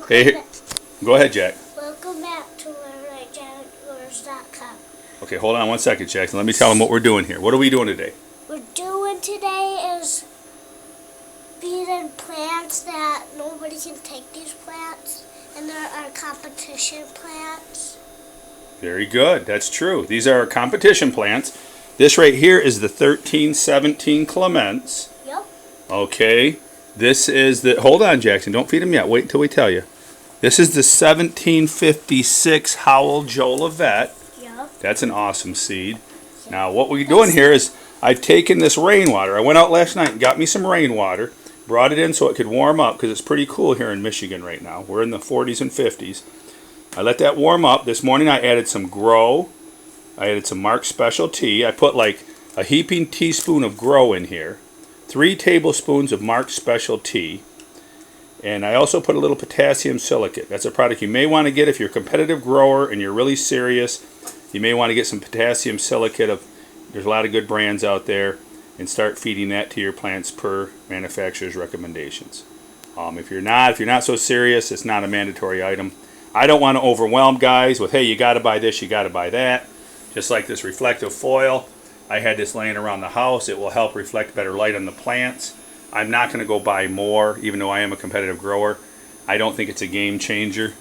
Hey, go ahead, Jack. Welcome back to LearnRightJaguars.com. Okay, hold on one second, Jackson. Let me tell them what we're doing here. What are we doing today? We're doing today is feeding plants that nobody can take these plants, and there are competition plants. Very good. That's true. These are our competition plants. This right here is the 1317 Clements. Yep. Okay. This is the... Hold on, Jackson. Don't feed them yet. Wait until we tell you. This is the 1756 Howell Jolivet. Yep. That's an awesome seed. Now, what we're doing here is I've taken this rainwater. I went out last night and got me some rainwater. Brought it in so it could warm up because it's pretty cool here in Michigan right now. We're in the 40s and 50s. I let that warm up. This morning I added some Grow. I added some Mark Special Tea. I put like a heaping teaspoon of Grow in here. 3 tablespoons of Mark Special Tea. And I also put a little potassium silicate. That's a product you may want to get if you're a competitive grower and you're really serious. You may want to get some potassium silicate. There's a lot of good brands out there. And start feeding that to your plants per manufacturer's recommendations. If you're not so serious, it's not a mandatory item. I don't want to overwhelm guys with, hey, you got to buy this, you got to buy that. Just like this reflective foil, I had this laying around the house. It will help reflect better light on the plants. I'm not going to go buy more, even though I am a competitive grower. I don't think it's a game changer.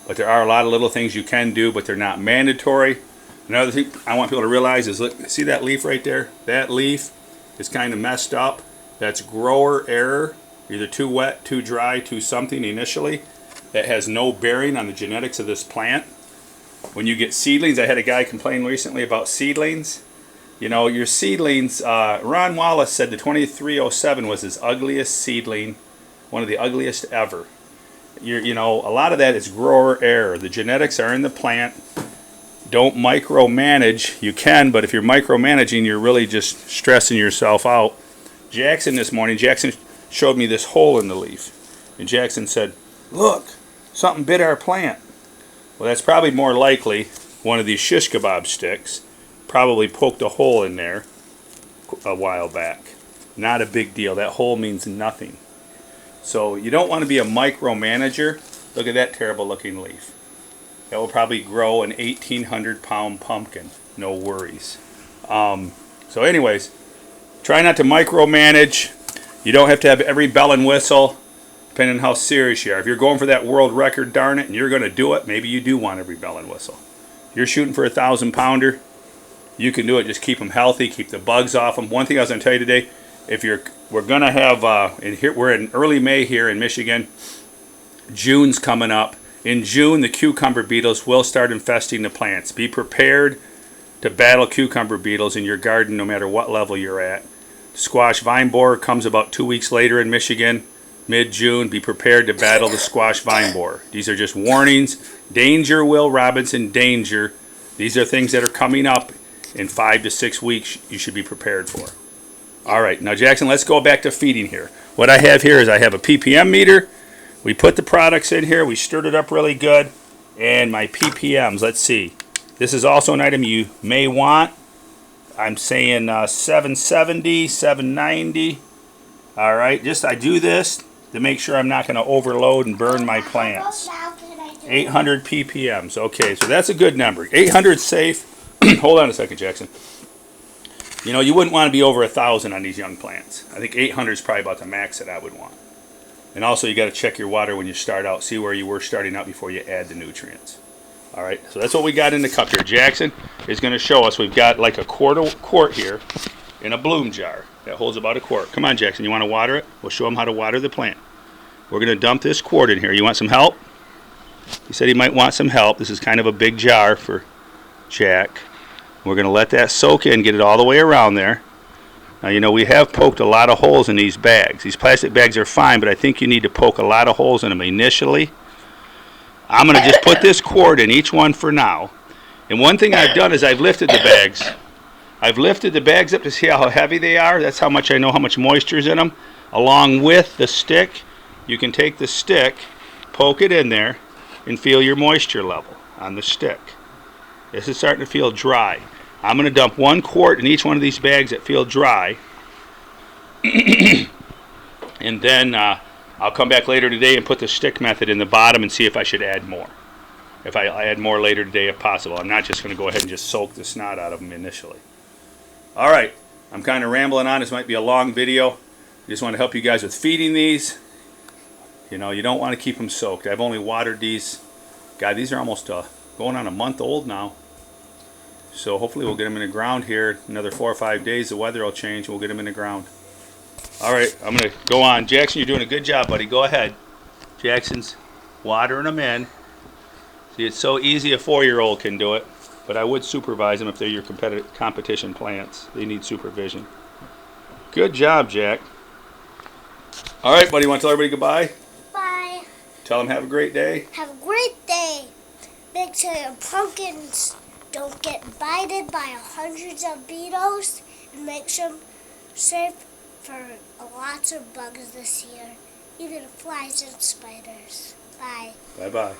But there are a lot of little things you can do, but they're not mandatory. Another thing I want people to realize is, look, see that leaf right there? That leaf is kind of messed up. That's grower error. Either too wet, too dry, too something initially. That has no bearing on the genetics of this plant. When you get seedlings, I had a guy complain recently about seedlings. You know, your seedlings, Ron Wallace said the 2307 was his ugliest seedling, one of the ugliest ever. You know, a lot of that is grower error. The genetics are in the plant. Don't micromanage. You can, but if you're micromanaging, you're really just stressing yourself out. Jackson this morning, Jackson showed me this hole in the leaf. And Jackson said, look, something bit our plant. Well, that's probably more likely one of these shish kebab sticks. Probably poked a hole in there a while back. Not a big deal. That hole means nothing. So you don't want to be a micromanager. Look at that terrible looking leaf. That will probably grow an 1,800 pound pumpkin. No worries. So anyways, try not to micromanage. You don't have to have every bell and whistle, depending on how serious you are. If you're going for that world record, darn it, and you're going to do it, maybe you do want every bell and whistle. If you're shooting for a 1,000-pounder, you can do it. Just keep them healthy, keep the bugs off them. One thing I was going to tell you today, we're going to have, we're in early May here in Michigan. June's coming up. In June, the cucumber beetles will start infesting the plants. Be prepared to battle cucumber beetles in your garden no matter what level you're at. Squash vine borer comes about 2 weeks later in Michigan. Mid-June, be prepared to battle the squash vine borer. These are just warnings. Danger, Will Robinson, danger. These are things that are coming up in 5 to 6 weeks you should be prepared for. All right, now Jackson, let's go back to feeding here. What I have here is I have a ppm meter. We put the products in here. We stirred it up really good. And my ppms, let's see. This is also an item you may want. I'm saying 770, 790. All right, I do this to make sure I'm not going to overload and burn my plants. 800 ppms. Okay, so that's a good number. 800 safe. Hold on a second, Jackson. You know, you wouldn't want to be over 1,000 on these young plants. I think 800 is probably about the max that I would want. And also, you got to check your water when you start out. See where you were starting out before you add the nutrients. All right, so that's what we got in the cup here. Jackson is going to show us. We've got like a quart here in a bloom jar that holds about a quart. Come on, Jackson, you want to water it? We'll show him how to water the plant. We're going to dump this quart in here. You want some help? He said he might want some help. This is kind of a big jar for Jack. We're going to let that soak in, get it all the way around there. Now, you know, we have poked a lot of holes in these bags. These plastic bags are fine, but I think you need to poke a lot of holes in them initially. I'm going to just put this quart in each one for now. And one thing I've done is I've lifted the bags. I've lifted the bags up to see how heavy they are. That's how much I know how much moisture is in them. Along with the stick, you can take the stick, poke it in there, and feel your moisture level on the stick. This is starting to feel dry. I'm going to dump 1 quart in each one of these bags that feel dry. And then I'll come back later today and put the stick method in the bottom and see if I should add more. If I add more later today if possible. I'm not just going to go ahead and just soak the snot out of them initially. All right, I'm kind of rambling on. This might be a long video. Just want to help you guys with feeding these. You know, you don't want to keep them soaked. I've only watered these. God, these are almost going on a month old now. So hopefully we'll get them in the ground here. Another 4 or 5 days, the weather will change. We'll get them in the ground. All right, I'm going to go on. Jackson, you're doing a good job, buddy. Go ahead. Jackson's watering them in. See, it's so easy a 4-year-old can do it. But I would supervise them if they're your competition plants. They need supervision. Good job, Jack. All right, buddy, you want to tell everybody goodbye? Bye. Tell them have a great day. Have a great day. Make sure your pumpkins don't get bited by hundreds of beetles, and make sure them safe for lots of bugs this year, even flies and spiders. Bye. Bye-bye.